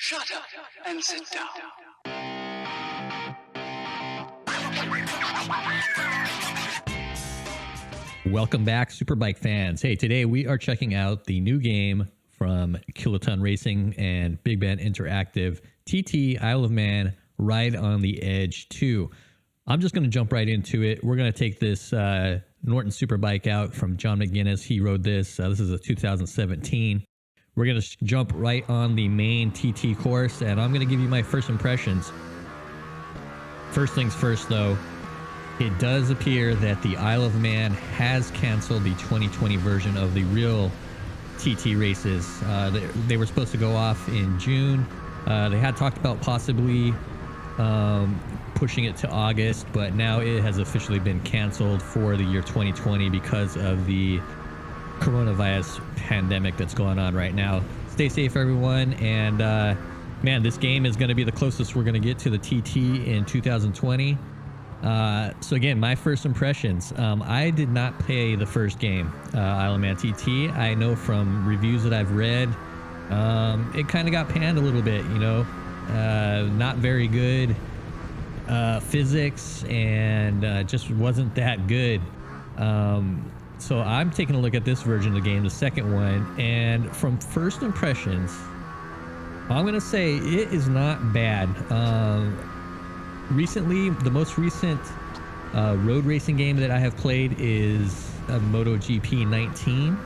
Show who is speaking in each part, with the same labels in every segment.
Speaker 1: Shut up and sit down.
Speaker 2: Welcome back, Superbike fans. Hey, today we are checking out the new game from Kiloton Racing and Big Ben Interactive, TT Isle of Man Ride on the Edge 2. I'm just going to jump right into it. We're going to take this Norton Superbike out from John McGinnis. He rode this. This is a 2017. We're going to jump right on the main TT course, and I'm going to give you my first impressions. First things first, though, it does appear that the Isle of Man has canceled the 2020 version of the real TT races. They were supposed to go off in June. They had talked about possibly pushing it to August, but now it has officially been canceled for the year 2020 because of the coronavirus pandemic that's going on right now. Stay safe, everyone, and man, this game is going to be the closest we're going to get to the TT in 2020. So again, my first impressions, I did not play the first game, Isle of Man TT. I know from reviews that I've read, it kind of got panned a little bit, you know, not very good physics, and just wasn't that good. So I'm taking a look at this version of the game, the second one, and from first impressions, I'm going to say it is not bad. Recently, the most recent road racing game that I have played is MotoGP 19,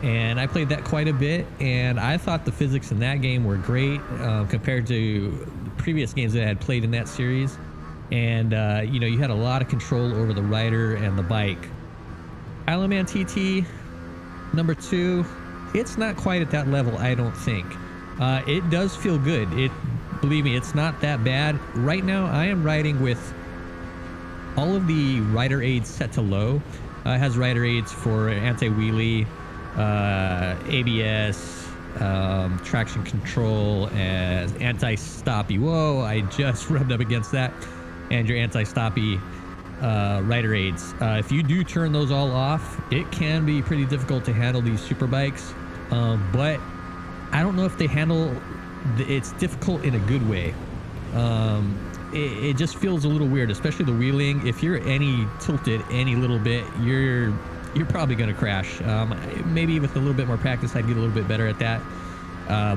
Speaker 2: and I played that quite a bit, and I thought the physics in that game were great compared to the previous games that I had played in that series. And you know, you had a lot of control over the rider and the bike. Isle of Man TT number 2, it's not quite at that level, I don't think. It does feel good. Believe me, it's not that bad. Right now, I am riding with all of the rider aids set to low. It has rider aids for anti-wheelie, ABS, traction control, and anti-stoppy. Whoa, I just rubbed up against that. And your anti-stoppy rider aids. If you do turn those all off, it can be pretty difficult to handle these super bikes. But I don't know if they handle... It's difficult in a good way. It just feels a little weird, especially the wheeling. If you're tilted any little bit, you're probably going to crash. Maybe with a little bit more practice, I'd get a little bit better at that.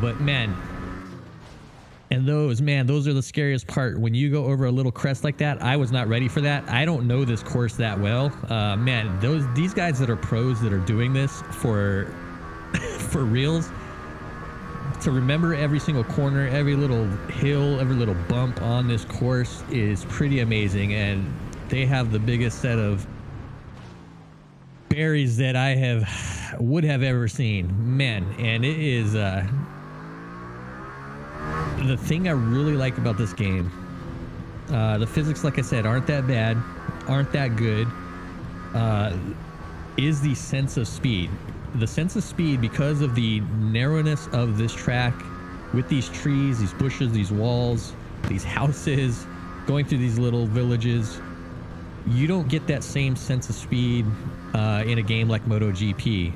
Speaker 2: But man, those are the scariest part. When you go over a little crest like that, I was not ready for that. I don't know this course that well. Man, these guys that are pros that are doing this for reals, to remember every single corner, every little hill, every little bump on this course is pretty amazing. And they have the biggest set of berries that I would have ever seen, man. And it is the thing I really like about this game. The physics, like I said, aren't that bad, aren't that good. Is the sense of speed. The sense of speed, because of the narrowness of this track, with these trees, these bushes, these walls, these houses, going through these little villages, you don't get that same sense of speed in a game like MotoGP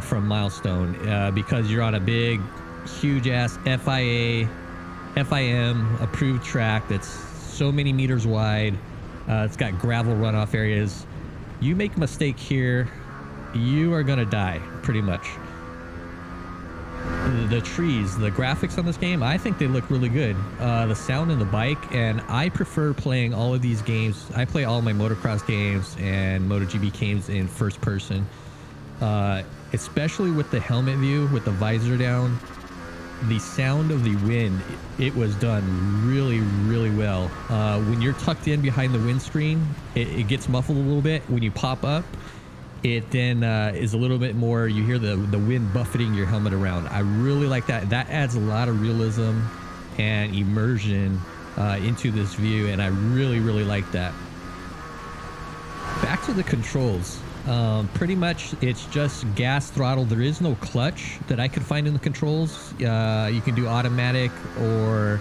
Speaker 2: from Milestone, because you're on a big, huge ass FIM approved track that's so many meters wide. It's got gravel runoff areas. You make a mistake here, you are gonna die, pretty much. The trees, the graphics on this game, I think they look really good. The sound in the bike, and I prefer playing all of these games. I play all my motocross games and MotoGP games in first person, especially with the helmet view, with the visor down. The sound of the wind, it was done really, really well. When you're tucked in behind the windscreen, it gets muffled a little bit. When you pop up, it then is a little bit more, you hear the wind buffeting your helmet around. I really like that. That adds a lot of realism and immersion into this view, and I really, really like that. Back to the controls. Pretty much it's just gas, throttle. There is no clutch that I could find in the controls. You can do automatic or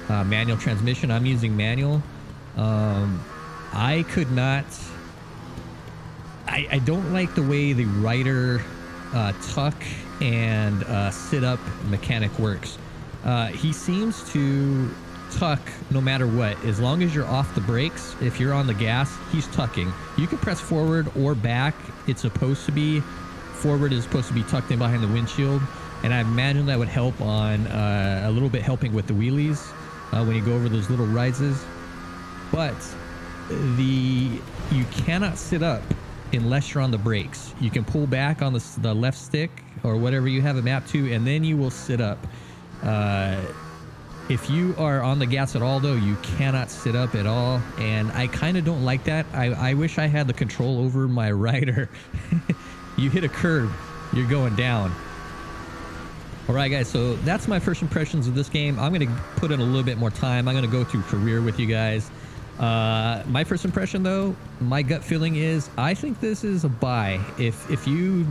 Speaker 2: manual transmission. I'm using manual. I could not... I don't like the way the rider tuck and sit up mechanic works. He seems to tuck no matter what. As long as you're off the brakes, if you're on the gas, he's tucking. You can press forward or back. It's supposed to be forward is supposed to be tucked in behind the windshield, and I imagine that would help on a little bit helping with the wheelies when you go over those little rises. But you cannot sit up unless you're on the brakes. You can pull back on the left stick or whatever you have it mapped to, and then you will sit up. If you are on the gas at all, though, you cannot sit up at all, and I kind of don't like that. I wish I had the control over my rider. You hit a curb, you're going down. All right, guys, so that's my first impressions of this game. I'm going to put in a little bit more time. I'm going to go through career with you guys. My first impression, though, my gut feeling is I think this is a buy. If you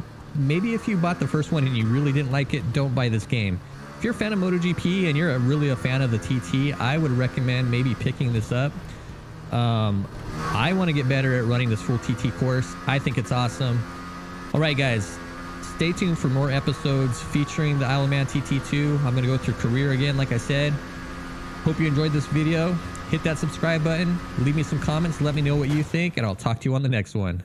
Speaker 2: bought the first one and you really didn't like it, don't buy this game. If you're a fan of MotoGP and you're really a fan of the TT, I would recommend maybe picking this up. I want to get better at running this full TT course. I think it's awesome. All right, guys, stay tuned for more episodes featuring the Isle of Man TT2. I'm going to go through career again, like I said. Hope you enjoyed this video. Hit that subscribe button. Leave me some comments. Let me know what you think, and I'll talk to you on the next one.